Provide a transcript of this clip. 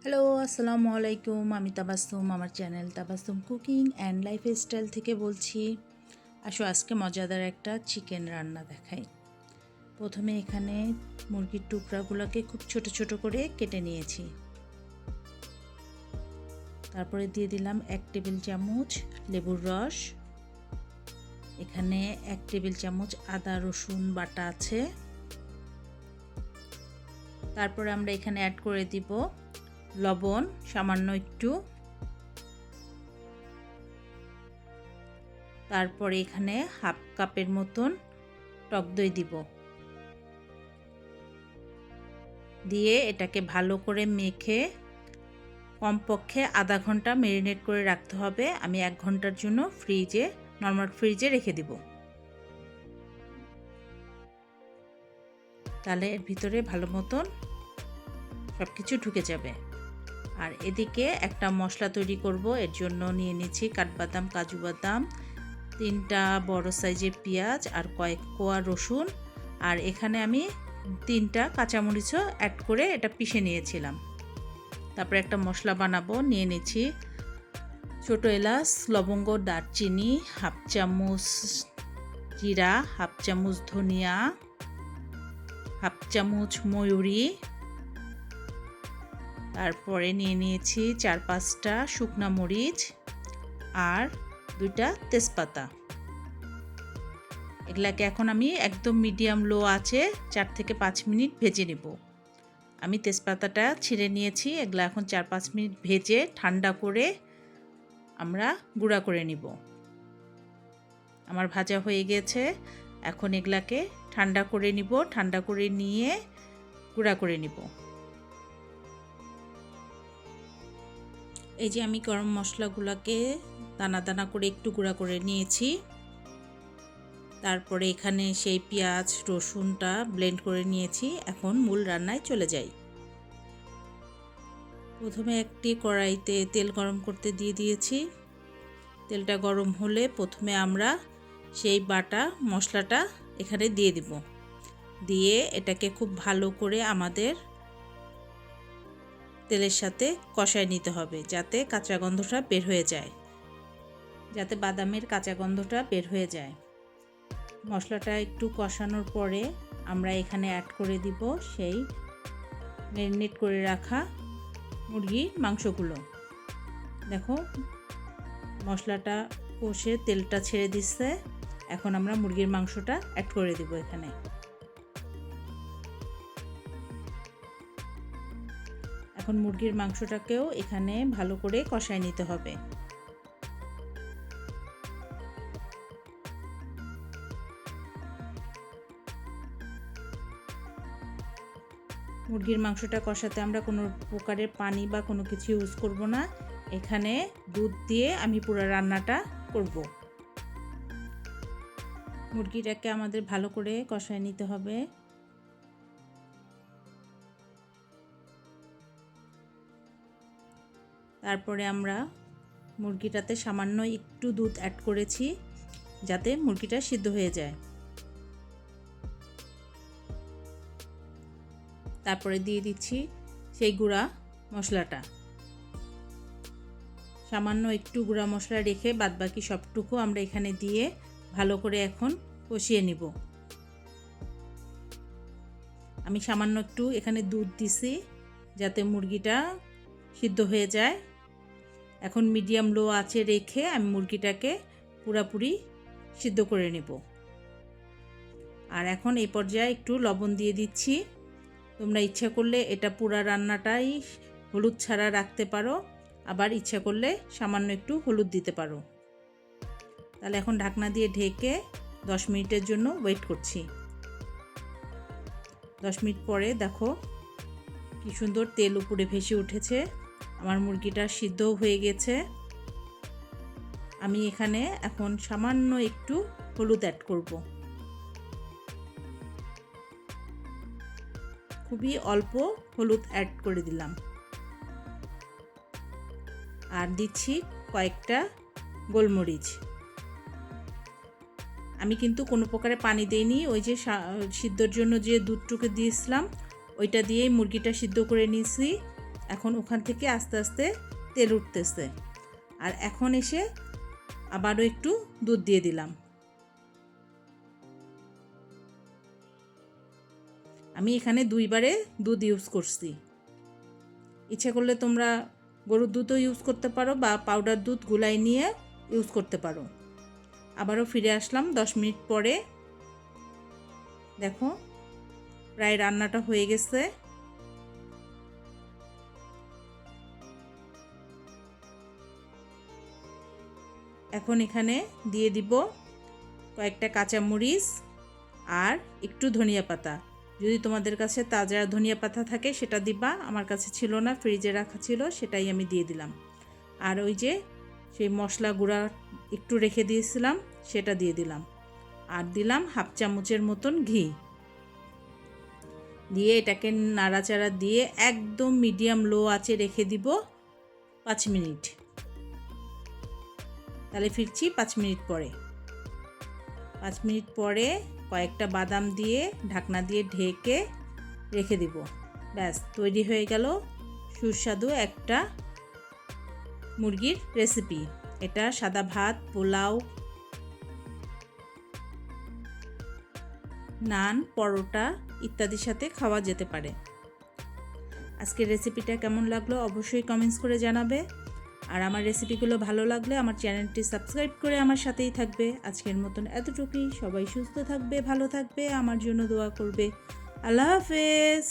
Hello, আসসালামু আলাইকুম। আমি তাবাসসুম, আমার channel Tabassum cooking and lifestyle থেকে বলছি। আসো আজকে মজাদার একটা চিকেন রান্না দেখাই। প্রথমে এখানে মুরগির টুকরাগুলোকে খুব ছোট ছোট করে কেটে নিয়েছি। তারপরে দিয়ে দিলাম 1 টেবিল চামচ লেবুর রস। এখানে 1 টেবিল চামচ আদা রসুন বাটা আছে। তারপরে আমরা এখানে অ্যাড করে দিব লবণ সামান্য একটু। তারপরে এখানে হাফ কাপের মতন টক দই দিব, দিয়ে এটাকে ভালো করে মেখে কমপক্ষে আধা ঘন্টা ম্যারিনেট করে রাখতে হবে। আমি 1 ঘন্টার জন্য নর্মাল ফ্রিজে রেখে দিব, তাহলে এর ভিতরে ভালো মতন সব কিছু ঢুকে যাবে। আর এদিকে একটা মশলা তৈরি করব। এর জন্য নিয়ে নিচ্ছি কাঠবাদাম, কাজু বাদাম, 3টা বড় সাইজের পেঁয়াজ আর কয়েক কোয়া রসুন, আর এখানে আমি 3টা কাঁচামরিচও অ্যাড করে এটা পিষে নিয়েছিলাম। তারপরে একটা মশলা বানাবো। নিয়ে নিচ্ছি ছোটো এলাচ, লবঙ্গ, দারচিনি, হাফ চামচ জিরা, হাফ চামচ ধনিয়া, হাফ চামচ ময়ূরী। তারপরে নিয়ে নিয়েছি 4-5টা শুকনা মরিচ আর 2টা তেজপাতা। এগুলাকে এখন আমি একদম মিডিয়াম লো আছে 4 থেকে 5 মিনিট ভেজে নেব। আমি তেজপাতাটা ছিঁড়ে নিয়েছি। এগুলা এখন 4-5 মিনিট ভেজে ঠান্ডা করে আমরা গুঁড়া করে নিব। আমার ভাজা হয়ে গেছে। এখন এগুলাকে ঠান্ডা করে নিব। ঠান্ডা করে নিয়ে গুঁড়া করে নিব। এই যে আমি গরম মশলাগুলোকে দানা দানা করে একটু গুঁড়া করে নিয়েছি। তারপরে এখানে সেই পেঁয়াজ রসুনটা ব্লেন্ড করে নিয়েছি। এখন মূল রান্নায় চলে যাই। প্রথমে একটি কড়াইতে তেল গরম করতে দিয়ে দিয়েছি। তেলটা গরম হলে প্রথমে আমরা সেই বাটা মশলাটা এখানে দিয়ে দিব। দিয়ে এটাকে খুব ভালো করে আমাদের তেলের সাথে কষায় নিতে হবে, যাতে কাঁচা গন্ধটা বের হয়ে যায়, যাতে বাদামের কাঁচা গন্ধটা বের হয়ে যায়। মশলাটা একটু কষানোর পরে আমরা এখানে অ্যাড করে দিব সেই ম্যারিনেট করে রাখা মুরগির মাংসগুলো। দেখো মশলাটা কষে তেলটা ছেড়ে দিচ্ছে। এখন আমরা মুরগির মাংসটা অ্যাড করে দিব এখানে। এখন মুরগির মাংসটাকেও এখানে ভালো করে কষায় নিতে হবে। মুরগির মাংসটা কষাতে আমরা কোনো প্রকারের পানি বা কোনো কিছু ইউজ করব না। এখানে দুধ দিয়ে আমি পুরো রান্নাটা করব। মুরগিটাকে আমাদের ভালো করে কষায় নিতে হবে। তারপরে আমরা মুরগিটাতে সামান্য একটু দুধ অ্যাড করেছি, যাতে মুরগিটা সিদ্ধ হয়ে যায়। তারপরে দিয়ে দিচ্ছি সেই গুঁড়া মশলাটা। সামান্য একটু গুঁড়া মশলা রেখে বাদবাকি সবটুকু আমরা এখানে দিয়ে ভালো করে এখন কষিয়ে নিব। আমি সামান্য একটু এখানে দুধ দিছি, যাতে মুরগিটা সিদ্ধ হয়ে যায়। এখন মিডিয়াম লো আঁচে রেখে আমি মুরগিটাকে পুরোপুরি সিদ্ধ করে নেব। আর এখন এই পর্যায়ে একটু লবণ দিয়ে দিচ্ছি। তোমরা ইচ্ছা করলে এটা পুরা রান্নাটাই হলুদ ছাড়া রাখতে পারো, আবার ইচ্ছা করলে সামান্য একটু হলুদ দিতে পারো। তাহলে এখন ঢাকনা দিয়ে ঢেকে 10 মিনিটের জন্য ওয়েট করছি। 10 মিনিট পরে দেখো কি সুন্দর তেল উপরে ভেসে উঠেছে। আমার মুরগিটা সিদ্ধও হয়ে গেছে। আমি এখানে এখন সামান্য একটু হলুদ অ্যাড করব। খুবই অল্প হলুদ অ্যাড করে দিলাম। আর দিচ্ছি কয়েকটা গোলমরিচ। আমি কিন্তু কোনো প্রকারে পানি দেইনি। ওই যে সিদ্ধর জন্য যে দুধটুকু দিয়েছিলাম ওইটা দিয়েই মুরগিটা সিদ্ধ করে নিয়েছি। এখন ওখান থেকে আস্তে আস্তে তেল উঠতেছে। আর এখন এসে আবারও একটু দুধ দিয়ে দিলাম। আমি এখানে 2 বারে দুধ ইউজ করছি। ইচ্ছে করলে তোমরা গরুর দুধও ইউজ করতে পারো বা পাউডার দুধ গুলাই নিয়ে ইউজ করতে পারো। আবারও ফিরে আসলাম 10 মিনিট পরে। দেখো প্রায় রান্নাটা হয়ে গেছে। এখন এখানে দিয়ে দিব কয়েকটা কাঁচামরিচ আর একটু ধনিয়া পাতা। যদি তোমাদের কাছে তাজা ধনিয়া পাতা থাকে সেটা দিবা, আমার কাছে ছিল না, ফ্রিজে রাখা ছিল, সেটাই আমি দিয়ে দিলাম। আর ওই যে সেই মশলা গুঁড়া একটু রেখে দিয়েছিলাম সেটা দিয়ে দিলাম। আর দিলাম হাফ চামচের মতন ঘি দিয়ে এটাকে নাড়াচাড়া দিয়ে একদম মিডিয়াম লো আঁচে রেখে দিব 5 মিনিট। তাহলে ফিরছি 5 মিনিট পরে। 5 মিনিট পরে কয়েকটা বাদাম দিয়ে ঢাকনা দিয়ে ঢেকে রেখে দিব। ব্যাস তৈরি হয়ে গেল সুস্বাদু একটা মুরগির রেসিপি। এটা সাদা ভাত, পোলাও, নান, পরোটা ইত্যাদির সাথে খাওয়া যেতে পারে। আজকের রেসিপিটা কেমন লাগলো অবশ্যই কমেন্টস করে জানাবে। আর আমার রেসিপিগুলো ভালো লাগলে আমার চ্যানেলটি সাবস্ক্রাইব করে আমার সাথেই থাকবে। আজকের মতন এতটুকুই। সবাই সুস্থ থাকবে, ভালো থাকবে, আমার জন্য দোয়া করবে। আল্লাহ হাফেজ।